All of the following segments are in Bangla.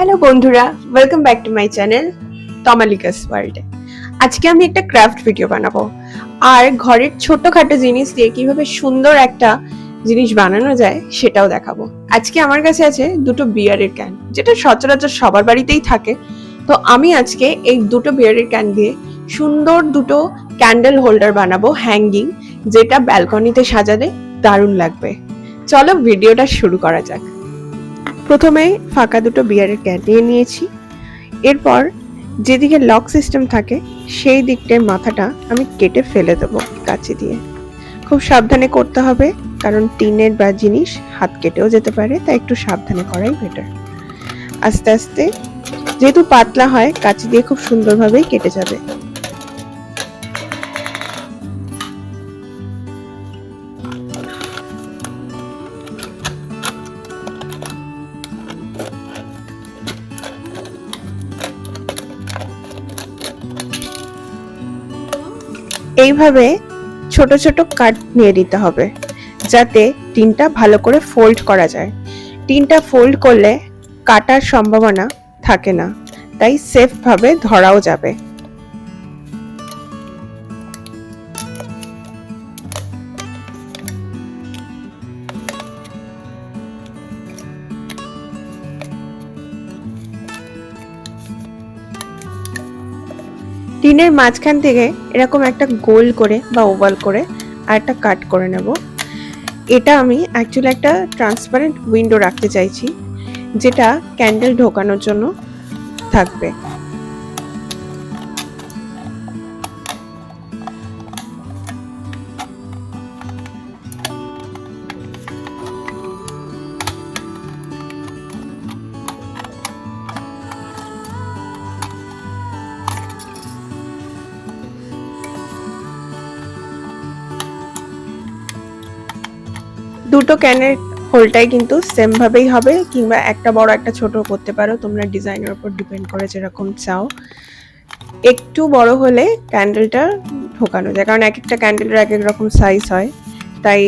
হ্যালো বন্ধুরা, welcome back to my channel Tamalika's ওয়ার্ল্ডে। আজকে আমি একটা ক্রাফট ভিডিও বানাবো আর ঘরের ছোটখাটো জিনিস দিয়ে কিভাবে সুন্দর একটা জিনিস বানানো যায় সেটাও দেখাবো। আজকে আমার কাছে আছে দুটো বিয়ারের ক্যান, যেটা সচরাচর সবার বাড়িতেই থাকে। তো আমি আজকে এই দুটো বিয়ারের ক্যান দিয়ে সুন্দর দুটো ক্যান্ডেল হোল্ডার বানাবো হ্যাঙ্গিং, যেটা ব্যালকনিতে সাজালে দারুণ লাগবে। চলো ভিডিওটা শুরু করা যাক। প্রথমে ফাঁকা দুটো বিয়ারের ক্যান নিয়ে নিয়েছি। এরপর যেদিকে লক সিস্টেম থাকে সেই দিকটার মাথাটা আমি কেটে ফেলে দেবো কাঁচি দিয়ে। খুব সাবধানে করতে হবে, কারণ টিনের বা জিনিস হাত কেটেও যেতে পারে, তাই একটু সাবধানে করাই বেটার। আস্তে আস্তে, যেহেতু পাতলা হয়, কাঁচি দিয়ে খুব সুন্দরভাবেই কেটে যাবে। এইভাবে ছোট ছোট কাট নিয়ে নিতে হবে, যাতে টিনটা ভালো করে ফোল্ড করা যায়। টিনটা ফোল্ড করলে কাটার সম্ভাবনা থাকে না, তাই সেফ ভাবে ধরাও যাবে। টিনের মাঝখান থেকে এরকম একটা গোল করে বা ওভাল করে আর একটা কাট করে নেব। এটা আমি অ্যাকচুয়ালি একটা ট্রান্সপারেন্ট উইন্ডো রাখতে চাইছি, যেটা ক্যান্ডেল ঢোকানোর জন্য থাকবে। দুটো ক্যানের হোলটাই কিন্তু সেম ভাবেই হবে, কিংবা একটা বড় একটা ছোট করতে পারো, তোমরা ডিজাইনের উপর ডিপেন্ড করে যেরকম চাও। একটু বড় হলে ক্যান্ডেলটা ঢোকানো যায়, কারণ এক একটা ক্যান্ডেলের এক এক রকম সাইজ হয়, তাই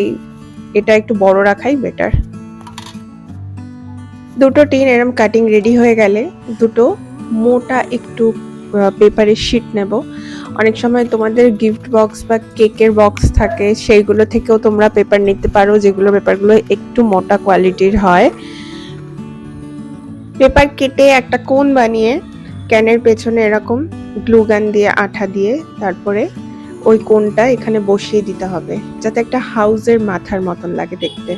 এটা একটু বড় রাখাই বেটার। দুটো টিন এরকম কাটিং রেডি হয়ে গেলে দুটো মোটা একটু পেপারের শিট নেব। অনেক সময় তোমাদের গিফট বক্স বা কেকের বক্স থাকে, সেইগুলো থেকেও তোমরা পেপার নিতে পারো, যেগুলো পেপারগুলো একটু মোটা কোয়ালিটির হয়। পেপার কেটে একটা কোণ বানিয়ে ক্যানের পেছনে এরকম গ্লু গান দিয়ে আঠা দিয়ে তারপরে ওই কোণটা এখানে বসিয়ে দিতে হবে, যাতে একটা হাউসের মাথার মতন লাগে দেখতে।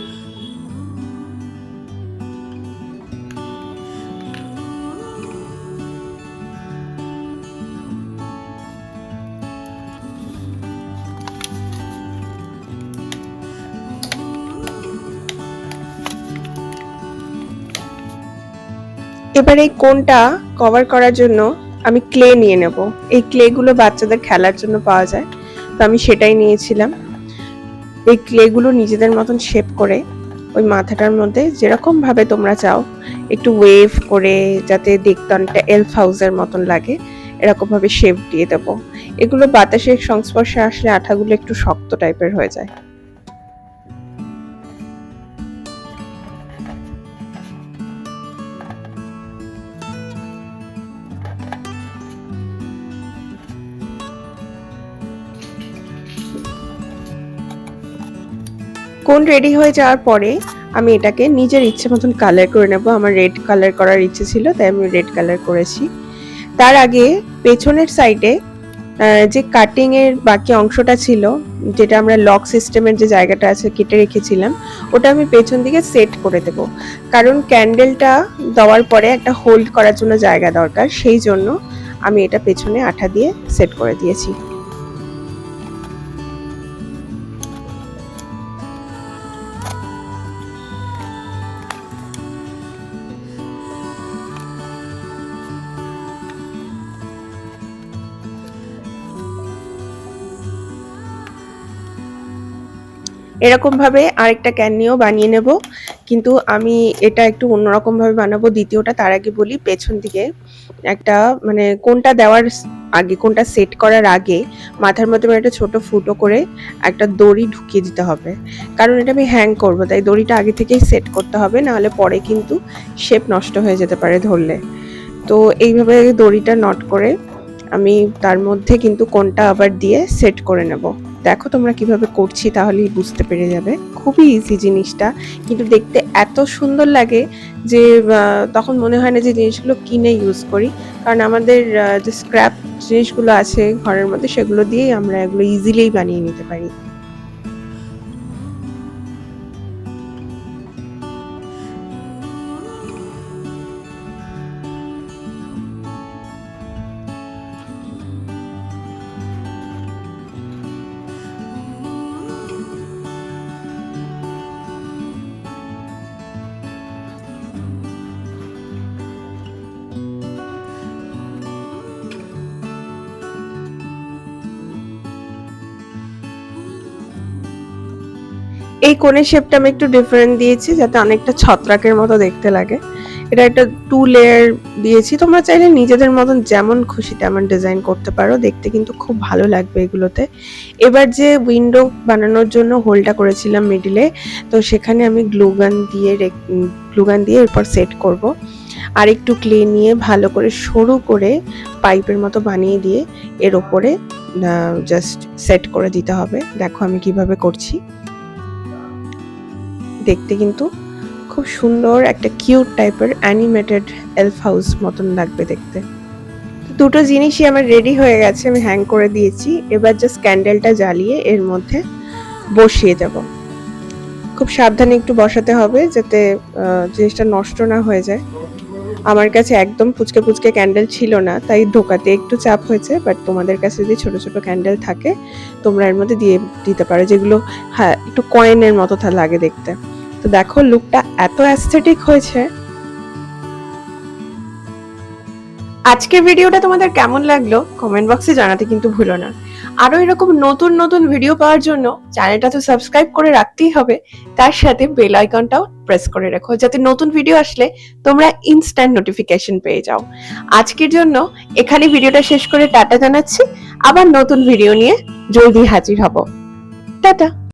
এবার এই কোণটা কভার করার জন্য আমি ক্লে নিয়ে নেব। এই ক্লেগুলো বাচ্চাদের খেলার জন্য পাওয়া যায়, তো আমি সেটাই নিয়েছিলাম। এই ক্লেগুলো নিজেদের মতন শেপ করে ওই মাথাটার মধ্যে যেরকম ভাবে তোমরা চাও, একটু ওয়েভ করে যাতে দেখতে অনেকটা এলফ হাউসের মতন লাগে, এরকম ভাবে শেপ দিয়ে দেবো। এগুলো বাতাসের সংস্পর্শে আসলে আঠাগুলো একটু শক্ত টাইপের হয়ে যায়। কোন রেডি হয়ে যাওয়ার পরে আমি এটাকে নিজের ইচ্ছে মতন কালার করে নেব। আমার রেড কালার করার ইচ্ছে ছিল, তাই আমি রেড কালার করেছি। তার আগে পেছনের সাইডে যে কাটিং এর বাকি অংশটা ছিল, যেটা আমরা লক সিস্টেমের যে জায়গাটা আছে কেটে রেখেছিলাম, ওটা আমি পেছন দিকে সেট করে দেব। কারণ ক্যান্ডেলটা দেওয়ার পরে একটা হোল্ড করার জন্য জায়গা দরকার, সেই জন্য আমি এটা পেছনে আঠা দিয়ে সেট করে দিয়েছি। এরকম ভাবে আরেকটা ক্যান নিয়েও বানিয়ে নেব, কিন্তু আমি এটা একটু অন্যরকম ভাবে বানাবো। দ্বিতীয়টা তার আগে বলি, পেছন দিকে একটা মানে কোনটা দেওয়ার আগে, কোনটা সেট করার আগে মাথার মধ্যে একটা ছোট ফুটো করে একটা দড়ি ঢুকিয়ে দিতে হবে, কারণ এটা আমি হ্যাং করব, তাই দড়িটা আগে থেকেই সেট করতে হবে, নাহলে পরে কিন্তু শেপ নষ্ট হয়ে যেতে পারে ধরলে। তো এইভাবে দড়িটা নট করে আমি তার মধ্যে কিন্তু কোনটা আবার দিয়ে সেট করে নেব। দেখো তোমরা কিভাবে করছি, তাহলেই বুঝতে পেরে যাবে। খুবই ইজি জিনিসটা, কিন্তু দেখতে এত সুন্দর লাগে যে তখন মনে হয় না যে জিনিসগুলো কিনে ইউজ করি, কারণ আমাদের যে স্ক্র্যাপ জিনিসগুলো আছে ঘরের মধ্যে সেগুলো দিয়েই আমরা এগুলো ইজিলি বানিয়ে নিতে পারি। এই কোণের শেপটা আমি একটু ডিফারেন্ট দিয়েছি, যাতে অনেকটা ছত্রাকের মতো দেখতে লাগে। এটা একটা 2 লেয়ার দিয়েছি। তোমরা চাইলে নিজেদের মতন যেমন খুশি তেমন ডিজাইন করতে পারো, দেখতে কিন্তু খুব ভালো লাগবে এগুলোতে। এবার যে উইন্ডো বানানোর জন্য হোলটা করেছিলাম মিডিলে, তো সেখানে আমি গ্লুগান দিয়ে এরপর সেট করব। আর একটু ক্লে নিয়ে ভালো করে সরু করে পাইপের মতো বানিয়ে দিয়ে এর ওপরে জাস্ট সেট করে দিতে হবে। দেখো আমি কিভাবে করছি। দেখতে কিন্তু খুব সুন্দর একটা কিউট টাইপের অ্যানিমেটেড এলফ হাউস মতন লাগবে দেখতে। দুটো জিনিসই আমার রেডি হয়ে গেছে, আমি হ্যাং করে দিয়েছি। এবার জাস্ট ক্যান্ডেলটা জ্বালিয়ে এর মধ্যে বসিয়ে দেব। খুব সাবধানে একটু বসাতে হবে, যাতে জিনিসটা নষ্ট না হয়ে যায়। আমার কাছে একদম পুচকে পুচকে ক্যান্ডেল ছিল না, তাই ঢোকাতে একটু চাপ হয়েছে। বাট তোমাদের কাছে যদি ছোট ছোট ক্যান্ডেল থাকে তোমরা এর মধ্যে দিয়ে দিতে পারো, যেগুলো হ্যাঁ একটু কয়েনের মতো লাগে দেখতে। তো দেখো লুকটা এত অ্যাস্থেটিক হয়েছে। আজকের ভিডিওটা তোমাদের কেমন লাগলো কমেন্ট বক্সে জানাতে কিন্তু ভুলো না। আরো এরকম নতুন নতুন ভিডিও পাওয়ার জন্য চ্যানেলটা তো সাবস্ক্রাইব করে রাখতেই হবে, তার সাথে বেল আইকনটাও প্রেস করে রাখো, যাতে নতুন ভিডিও আসলে তোমরা ইনস্ট্যান্ট নোটিফিকেশন পেয়ে যাও। আজকের জন্য এখানে ভিডিওটা শেষ করে টাটা জানাচ্ছি। আবার নতুন ভিডিও নিয়ে জলদি হাজির হব। টাটা।